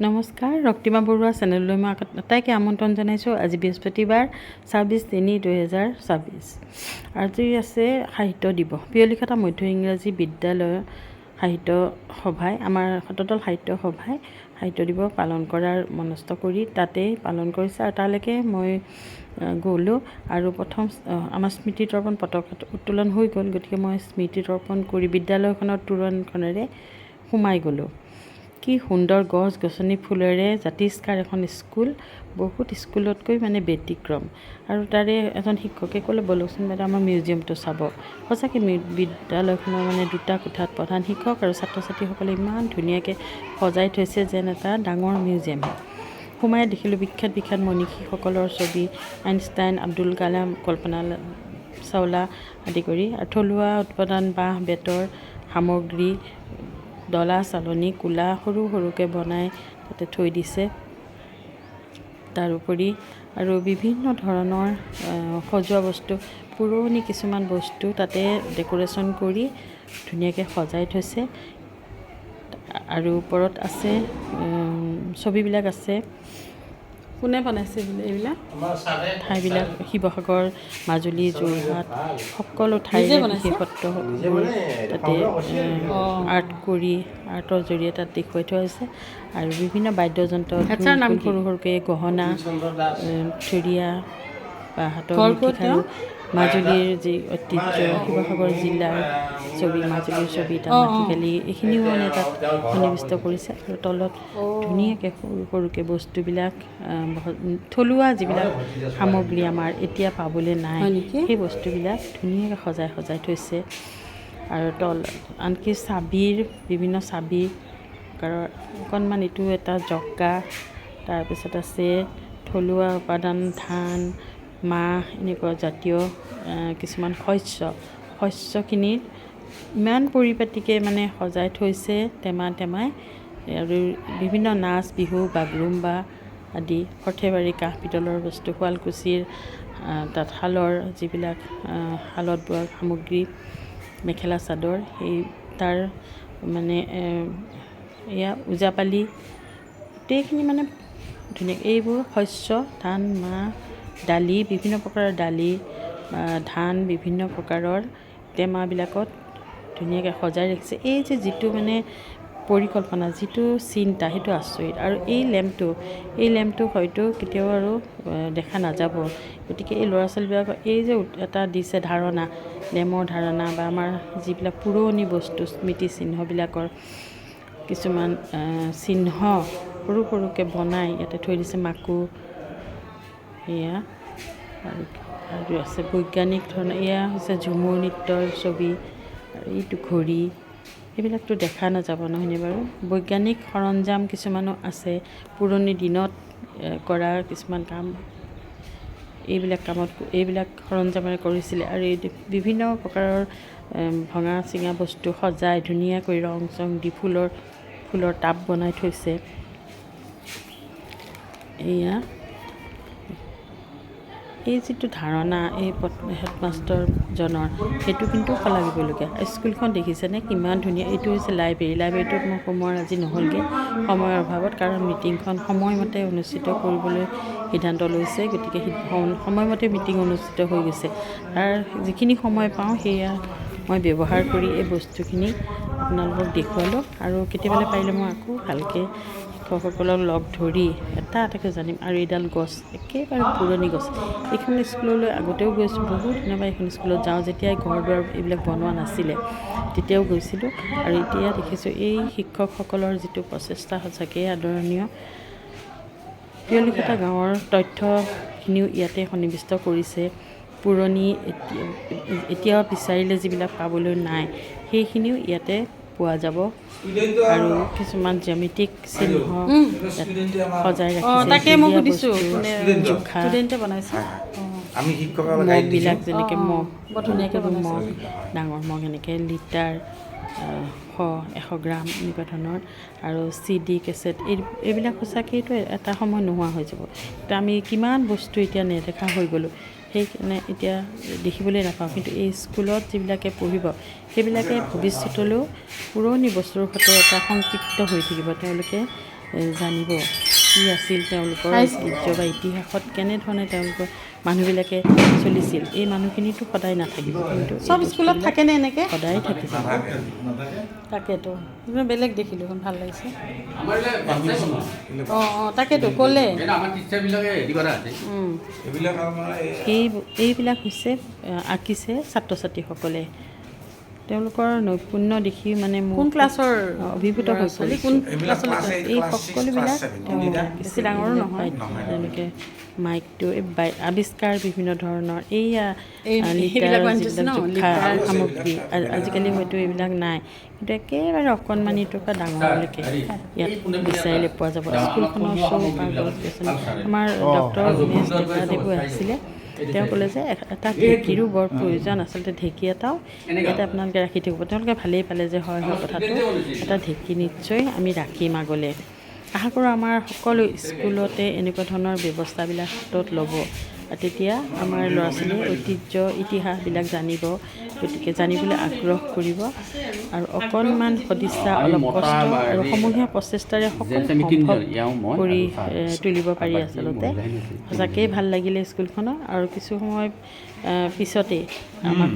নমস্কাৰ, ৰক্তিমা বৰুৱা চেনেললৈ মই আটাইকে আমন্ত্ৰণ জনাইছোঁ। আজি বৃহস্পতিবাৰ 26/3/2024। আজি আছে সাহিত্য দিৱস। পিয়লিখেতা মধ্য ইংৰাজী বিদ্যালয় সাহিত্য সভাই আমাৰ শতদল সাহিত্য সভাই সাহিত্য দিৱস পালন কৰাৰ মনস্থ কৰি তাতেই পালন কৰিছে আৰু তালৈকে মই গ'লোঁ আৰু প্ৰথম আমাৰ স্মৃতি তৰ্পণ পতাকা উত্তোলন হৈ গ'ল। গতিকে মই স্মৃতি তৰ্পণ কৰি বিদ্যালয়খনৰ তোৰণখনেৰে সোমাই গ'লোঁ। কি সুন্দৰ গছ গছনি ফুলেৰে জাতিষ্কাৰ এখন স্কুল, বহুত স্কুলতকৈ মানে ব্যতিক্ৰম। আৰু তাৰে এজন শিক্ষকে ক'লে, ব'লকচোন বাইদেউ আমাৰ মিউজিয়ামটো চাব। সঁচাকৈ বিদ্যালয়খনৰ মানে দুটা কোঠাত প্ৰধান শিক্ষক আৰু ছাত্ৰ ছাত্ৰীসকলে ইমান ধুনীয়াকৈ সজাই থৈছে যেন এটা ডাঙৰ মিউজিয়াম। সোমাই দেখিলোঁ বিখ্যাত মনীষীসকলৰ ছবি, আইনষ্টাইন, আব্দুল কালাম, কল্পনা চাওলা আদি কৰি, আৰু থলুৱা উৎপাদন বাঁহ বেতৰ সামগ্ৰী, ডলা চালনী কোলা সৰু সৰুকৈ বনাই তাতে থৈ দিছে। তাৰোপৰি আৰু বিভিন্ন ধৰণৰ সজোৱা বস্তু, পুৰণি কিছুমান বস্তু তাতে ডেক'ৰেশ্যন কৰি ধুনীয়াকৈ সজাই থৈছে। আৰু ওপৰত আছে ছবিবিলাক আছে। কোনে বনাইছে এইবিলাক ঠাইবিলাক? শিৱসাগৰ, মাজুলী, যোৰহাট সকলো ঠাইৰে বিশেষত্ববোৰ তাতে আৰ্টৰ জৰিয়তে তাত দেখুৱাই থোৱা হৈছে। আৰু বিভিন্ন বাদ্যযন্ত্ৰ, সৰু সৰুকৈ গহনা, থুৰীয়া বা হাতৰ আৰু মাজুলীৰ যি ঐতিহ্য, শিৱসাগৰ জিলাৰ ছবি, মাজুলীৰ ছবি, তাত মাটিকালি, এইখিনিও মানে তাত সন্নিৱিষ্ট কৰিছে। আৰু তলত ধুনীয়াকৈ সৰু সৰুকৈ বস্তুবিলাক, থলুৱা যিবিলাক সামগ্ৰী আমাৰ এতিয়া পাবলৈ নাই, সেই বস্তুবিলাক ধুনীয়াকৈ সজাই থৈছে। আৰু আনকি বিভিন্ন চাবি অকণমান, এইটো এটা জকা, তাৰপিছত আছে থলুৱা উপাদান, ধান, মাহ, এনেকুৱা জাতীয় কিছুমান শস্যখিনিৰ ইমান পৰিপাটিকৈ মানে সজাই থৈছে টেমাই। আৰু বিভিন্ন নাচ, বিহু, বাগৰুম্বা আদি, সৰ্থেবাৰী কাঁহ পিতলৰ বস্তু, শুৱালকুছিৰ তাঁতশালৰ যিবিলাক শালত বোৱা সামগ্ৰী, মেখেলা চাদৰ, সেই তাৰ মানে এয়া ওজাপালি, গোটেইখিনি মানে ধুনীয়াকৈ এইবোৰ শস্য, ধান, মাহ, দালি, বিভিন্ন প্ৰকাৰৰ দালি, ধান বিভিন্ন প্ৰকাৰৰ টেমাবিলাকত ধুনীয়াকৈ সজাই ৰাখিছে। এই যিটো মানে পৰিকল্পনা, যিটো চিন্তা, সেইটো আচৰিত। আৰু এই লেম্পটো হয়তো কেতিয়াও আৰু দেখা নাযাব। গতিকে এই ল'ৰা ছোৱালীবিলাকক এই যে এটা দিছে ধাৰণা, লেমৰ ধাৰণা, বা আমাৰ যিবিলাক পুৰণি বস্তু, স্মৃতি চিহ্নবিলাকৰ কিছুমান চিহ্ন সৰু সৰুকৈ বনাই ইয়াতে থৈ দিছে। মাকো এয়া আৰু আছে বৈজ্ঞানিক ধৰণৰ, এয়া হৈছে ঝুমুৰ নৃত্যৰ ছবি, আৰু এইটো ঘড়ী, এইবিলাকতো দেখা নাযাব নহয়নে বাৰু। বৈজ্ঞানিক সৰঞ্জাম কিছুমানো আছে, পুৰণি দিনত কৰা কিছুমান কাম, এইবিলাক সৰঞ্জামেৰে কৰিছিলে। আৰু এই বিভিন্ন প্ৰকাৰৰ ভঙা চিঙা বস্তু সজাই ধুনীয়াকৈ ৰং চং দি ফুলৰ টাব বনাই থৈছে। এই যিটো ধাৰণা এই হেডমাষ্টাৰজনৰ, সেইটো কিন্তু শলাগিবলগীয়া। স্কুলখন দেখিছেনে কিমান ধুনীয়া। এইটো হৈছে লাইব্ৰেৰীটোত মোৰ সময় আজি নহ'লগৈ, সময়ৰ অভাৱত, কাৰণ মিটিংখন সময়মতে অনুষ্ঠিত কৰিবলৈ সিদ্ধান্ত লৈছে। গতিকে সময়মতে মিটিং অনুষ্ঠিত হৈ গৈছে। তাৰ যিখিনি সময় পাওঁ সেয়া মই ব্যৱহাৰ কৰি এই বস্তুখিনি আপোনালোকক দেখুৱালোঁ। আৰু কেতিয়াবালৈ পাৰিলে মই আকৌ ভালকৈ শিক্ষকসকলক লগ ধৰি এটাকৈ জানিম। আৰু এইডাল গছ একেবাৰে পুৰণি গছ। এইখন স্কুললৈ আগতেও গৈছোঁ, বহুত দিনৰ পৰা এইখন স্কুলত যাওঁ। যেতিয়া ঘৰ দুৱাৰ এইবিলাক বনোৱা নাছিলে তেতিয়াও গৈছিলোঁ। আৰু এতিয়া দেখিছোঁ এই শিক্ষকসকলৰ যিটো প্ৰচেষ্টা সঁচাকৈ আদৰণীয়। পিয়লিখেতা গাঁৱৰ তথ্যখিনিও ইয়াতে সন্নিৱিষ্ট কৰিছে। পুৰণি এতিয়াও বিচাৰিলে যিবিলাক পাবলৈ নাই, সেইখিনিও ইয়াতে পোৱা যাব। আৰু কিছুমান জ্যামিতিক চিহ্ন সজাই ৰাখিছে। মগবিলাক যেনেকৈ মগ, মগ, ডাঙৰ মগ, এনেকৈ লিটাৰ, 100 গ্ৰাম, এনেকুৱা ধৰণৰ। আৰু CD কেছেট, এইবিলাক সঁচাকৈতো এটা সময় নোহোৱা হৈ যাব। এতিয়া আমি কিমান বস্তু এতিয়া নেদেখা হৈ গ'লোঁ, সেইকাৰণে এতিয়া দেখিবলৈ নাপাওঁ। কিন্তু এই স্কুলত যিবিলাকে পঢ়িব, সেইবিলাকে ভৱিষ্যতলৈও পুৰণি বস্তুৰ সৈতে এটা সংপৃক্ত হৈ থাকিব। তেওঁলোকে জানিব কি আছিল তেওঁলোকৰ ঐতিহ্য বা ইতিহাসত কেনেধৰণে তেওঁলোকৰ মানুহবিলাকে চলিছিল। এই মানুহখিনিতো সদায় নাথাকিব, কিন্তু চব স্কুলত থাকেনে এনেকৈ? সদায় থাকিব। তাকেতো বেলেগ দেখিলোঁ, ভাল লাগিছে। তাকেতো ক'লে এইবিলাক হৈছে আঁকিছে ছাত্ৰ ছাত্ৰীসকলে। তেওঁলোকৰ নৈপুণ্য দেখি মানে কোন ক্লাছৰ অভিভূত হৈছিল। এই সকলোবিলাক বেছি ডাঙৰো নহয়। যেনেকৈ মাইকটো আৱিষ্কাৰ বিভিন্ন ধৰণৰ এইয়া জোখা সামগ্ৰী আজিকালি হয়তো এইবিলাক নাই, কিন্তু একেবাৰে অকণমানিটোৰ পৰা ডাঙৰলৈকে ইয়াত বিচাৰিলে পোৱা যাব। স্কুলখনৰ চৌপাশ গছ গছনি। আমাৰ ডক্টৰ উমেশ ডেকাদেৱো আহিছিলে, তেওঁ ক'লে যে এটা ঢেঁকীৰো বৰ প্ৰয়োজন, আচলতে ঢেঁকী এটাও ইয়াতে আপোনালোকে ৰাখি থাকিব। তেওঁলোকে ভালেই পালে যে হয় কথাটো, এটা ঢেঁকী নিশ্চয় আমি ৰাখিম আগলৈ। আশা কৰোঁ আমাৰ সকলো স্কুলতে এনেকুৱা ধৰণৰ ব্যৱস্থাবিলাক হাতত ল'ব, তেতিয়া আমাৰ ল'ৰা ছোৱালীয়ে ঐতিহ্য ইতিহাসবিলাক জানিব, গতিকে জানিবলৈ আগ্ৰহ কৰিব আৰু অকণমান সদিচ্ছা অলপ কষ্ট আৰু সমূহীয়া প্ৰচেষ্টাৰে সকলো সম্ভৱ কৰি তুলিব পাৰি। আচলতে সঁচাকৈয়ে ভাল লাগিলে স্কুলখনৰ। আৰু কিছু সময় পিছতে আমাক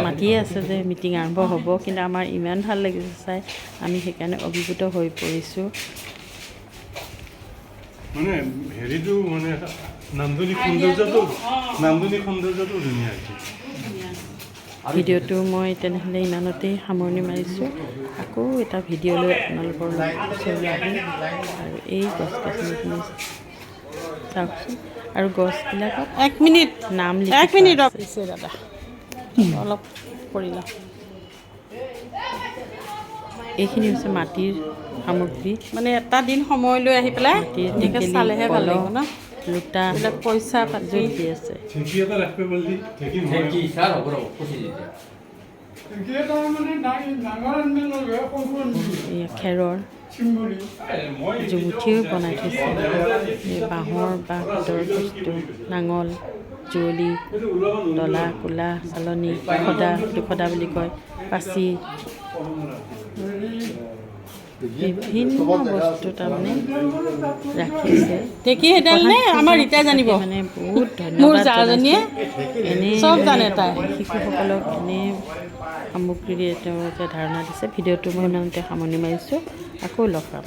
মাতিয়ে আছে যে মিটিং আৰম্ভ হ'ব, কিন্তু আমাৰ ইমান ভাল লাগিছে চাই, আমি সেইকাৰণে অভিভূত হৈ পৰিছোঁ। মানে হেৰিটো মানে নান্দনিক সৌন্দৰ্যটো ধুনীয়া হৈছে। ভিডিঅ'টো মই তেনেহ'লে ইমানতেই সামৰণি মাৰিছোঁ। আকৌ এটা ভিডিঅ' লৈ আপোনালোকৰ ওচৰলৈ আহিম। আৰু এই গছ গছনিখিনি চাওকচোন, আৰু গছবিলাকত নাম লিখি দাদা অলপ কৰি লওঁ। এইখিনি হৈছে মাটিৰ সামগ্ৰী, মানে এটা দিন সময় লৈ আহি পেলাই মাটিৰ চালেহে ভাল লাগিব ন। লোটা পইচা পাতি দি আছে। খেৰৰ জুমুঠিও বনাই থৈছে, বাঁহৰ বা কাঠৰ বস্তু, নাঙল, যুঁৱলি, ডলা, কোলা, চালনী, খদা বুলি কয়, পাচি, বিভিন্ন বস্তু তাৰমানে ৰাখিছে। মানে বহুত ধন্যবাদ এনে চব জানে তাই শিশুসকলক এনে সামগ্ৰীৰে তেওঁলোকে ধাৰণা দিছে। ভিডিঅ'টো মই ইমানতে সামৰণি মাৰিছোঁ, আকৌ লগ পাম।